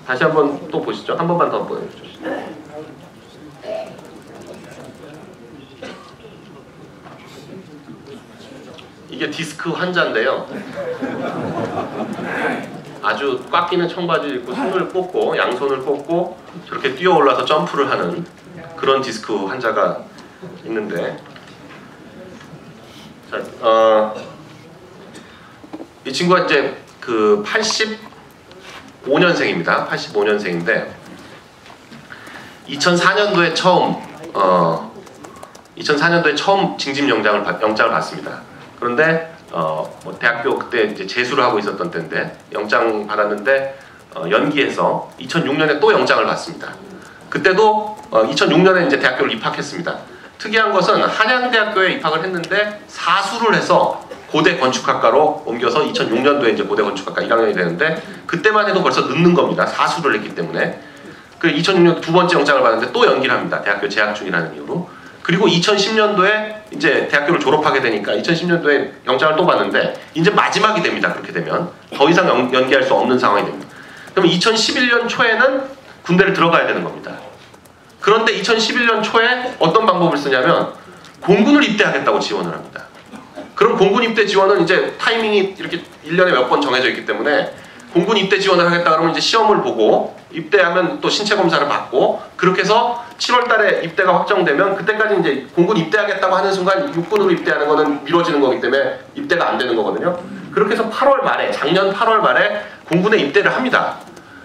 다시 한번 또 보시죠. 한 번만 더 보여주시죠. 이게 디스크 환자인데요. 아주 꽉 끼는 청바지 입고 손을 꽂고 양손을 꽂고 저렇게 뛰어 올라서 점프를 하는 그런 디스크 환자가 있는데, 자, 이 친구가 이제 그 85년생입니다. 85년생인데 2004년도에 처음 징집 영장을 받습니다. 그런데 뭐 대학교 그때 이제 재수를 하고 있었던 때인데 영장 받았는데 연기해서 2006년에 또 영장을 받습니다. 그때도 2006년에 이제 대학교를 입학했습니다. 특이한 것은 한양대학교에 입학을 했는데 사수를 해서 고대 건축학과로 옮겨서 2006년도에 이제 고대 건축학과 1학년이 되는데 그때만 해도 벌써 늦는 겁니다. 사수를 했기 때문에. 그 2006년 두 번째 영장을 받았는데 또 연기를 합니다. 대학교 재학 중이라는 이유로. 그리고 2010년도에 이제 대학교를 졸업하게 되니까 2010년도에 영장을 또 받는데 이제 마지막이 됩니다. 그렇게 되면 더 이상 연기할 수 없는 상황이 됩니다. 그럼 2011년 초에는 군대를 들어가야 되는 겁니다. 그런데 2011년 초에 어떤 방법을 쓰냐면 공군을 입대하겠다고 지원을 합니다. 그럼 공군 입대 지원은 이제 타이밍이 이렇게 1년에 몇 번 정해져 있기 때문에 공군 입대 지원을 하겠다 그러면 이제 시험을 보고 입대하면 또 신체 검사를 받고 그렇게 해서 7월 달에 입대가 확정되면 그때까지 이제 공군 입대하겠다고 하는 순간 육군으로 입대하는 거는 미뤄지는 거기 때문에 입대가 안 되는 거거든요. 그렇게 해서 8월 말에 작년 8월 말에 공군에 입대를 합니다.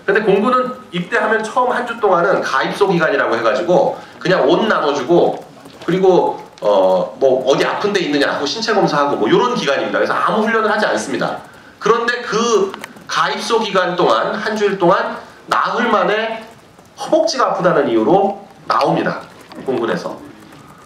근데 공군은 입대하면 처음 한 주 동안은 가입소 기간이라고 해가지고 그냥 옷 나눠주고 그리고 뭐 어디 아픈 데 있느냐 하고 신체 검사하고 뭐 이런 기간입니다. 그래서 아무 훈련을 하지 않습니다. 그런데 그 가입소 기간 동안 한 주일 동안 나흘 만에 허벅지가 아프다는 이유로 나옵니다. 공군에서.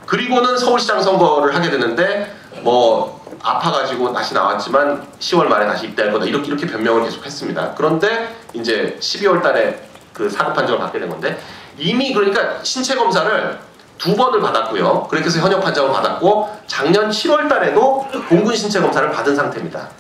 그리고는 서울시장 선거를 하게 되는데 뭐 아파가지고 다시 나왔지만 10월 말에 다시 입대할 거다 이렇게 변명을 계속 했습니다. 그런데 이제 12월 달에 그 사급 판정을 받게 된 건데 이미 그러니까 신체 검사를 2번을 받았고요. 그렇게 해서 현역 판정을 받았고 작년 7월 달에도 공군 신체 검사를 받은 상태입니다.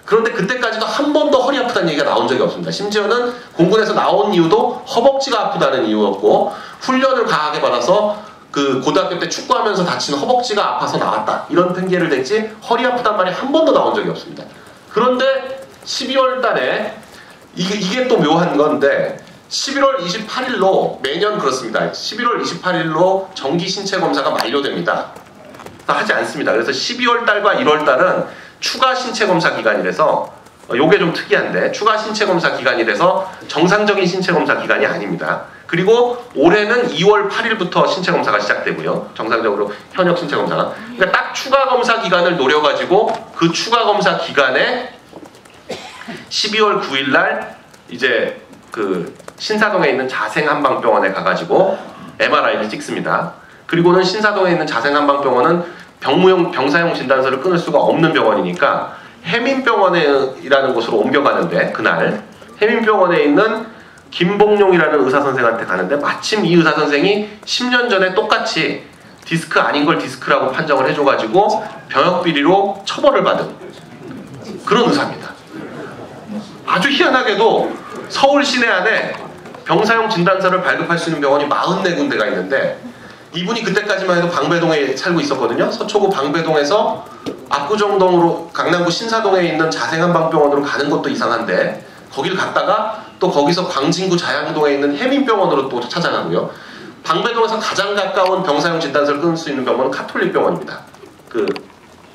그런데 그때까지도 한 번도 허리 아프다는 얘기가 나온 적이 없습니다. 심지어는 공군에서 나온 이유도 허벅지가 아프다는 이유였고 훈련을 강하게 받아서 그 고등학교 때 축구하면서 다친 허벅지가 아파서 나왔다 이런 핑계를 댔지 허리 아프단 말이 한 번도 나온 적이 없습니다. 그런데 12월 달에 이게 또 묘한 건데 11월 28일로 매년 그렇습니다. 11월 28일로 정기 신체 검사가 만료됩니다. 하지 않습니다. 그래서 12월 달과 1월 달은 추가 신체 검사 기간이라서 요게 좀 특이한데 추가 신체 검사 기간이라서 정상적인 신체 검사 기간이 아닙니다. 그리고 올해는 2월 8일부터 신체 검사가 시작되고요. 정상적으로 현역 신체 검사가. 그러니까 딱 추가 검사 기간을 노려가지고 그 추가 검사 기간에 12월 9일 날 이제 그 신사동에 있는 자생한방병원에 가가지고 MRI를 찍습니다. 그리고는 신사동에 있는 자생한방병원은 병사용 진단서를 끊을 수가 없는 병원이니까 해민병원이라는 곳으로 옮겨가는데 그날 해민병원에 있는 김봉룡이라는 의사선생한테 가는데 마침 이 의사선생이 10년 전에 똑같이 디스크 아닌 걸 디스크라고 판정을 해줘가지고 병역비리로 처벌을 받은 그런 의사입니다. 아주 희한하게도 서울 시내 안에 병사용 진단서를 발급할 수 있는 병원이 44군데가 있는데 이분이 그때까지만 해도 방배동에 살고 있었거든요. 서초구 방배동에서 압구정동으로 강남구 신사동에 있는 자생한방병원으로 가는 것도 이상한데 거길 갔다가 또 거기서 광진구 자양동에 있는 해민병원으로 또 찾아가고요. 방배동에서 가장 가까운 병사용 진단서를 끊을 수 있는 병원은 카톨릭병원입니다.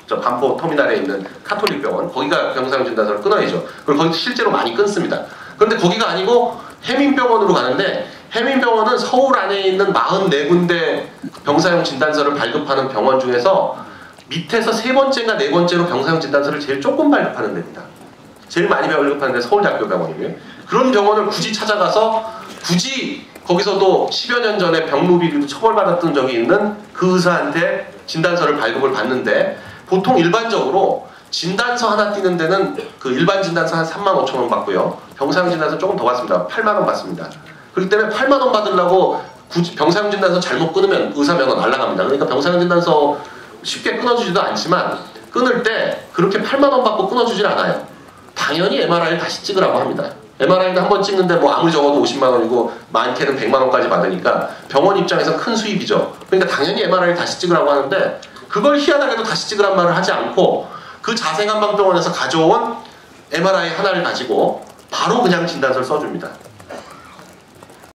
저 반포 터미널에 있는 카톨릭병원 거기가 병사용 진단서를 끊어야죠. 그리고 거기 실제로 많이 끊습니다. 그런데 거기가 아니고 해민병원으로 가는데 해민병원은 서울 안에 있는 44군데 병사용 진단서를 발급하는 병원 중에서 밑에서 3번째인가 4번째로 병사용 진단서를 제일 조금 발급하는 데입니다. 제일 많이 발급하는 데 서울대학교병원이고요. 그런 병원을 굳이 찾아가서 굳이 거기서도 10여 년 전에 병무비리로 처벌받았던 적이 있는 그 의사한테 진단서를 발급을 받는데 보통 일반적으로 진단서 하나 띄는 데는 그 일반 진단서 한 35,000원 받고요. 병사용 진단서 조금 더 받습니다. 8만원 받습니다. 그렇기 때문에 8만원 받으려고 굳이 병사용 진단서 잘못 끊으면 의사 면허 날아갑니다. 그러니까 병사용 진단서 쉽게 끊어주지도 않지만 끊을 때 그렇게 8만 원 받고 끊어주질 않아요. 당연히 MRI를 다시 찍으라고 합니다. MRI도 한 번 찍는데 뭐 아무리 적어도 50만 원이고 많게는 100만 원까지 받으니까 병원 입장에서 큰 수입이죠. 그러니까 당연히 MRI를 다시 찍으라고 하는데 그걸 희한하게도 다시 찍으란 말을 하지 않고 그 자생한방병원에서 가져온 MRI 하나를 가지고 바로 그냥 진단서를 써줍니다.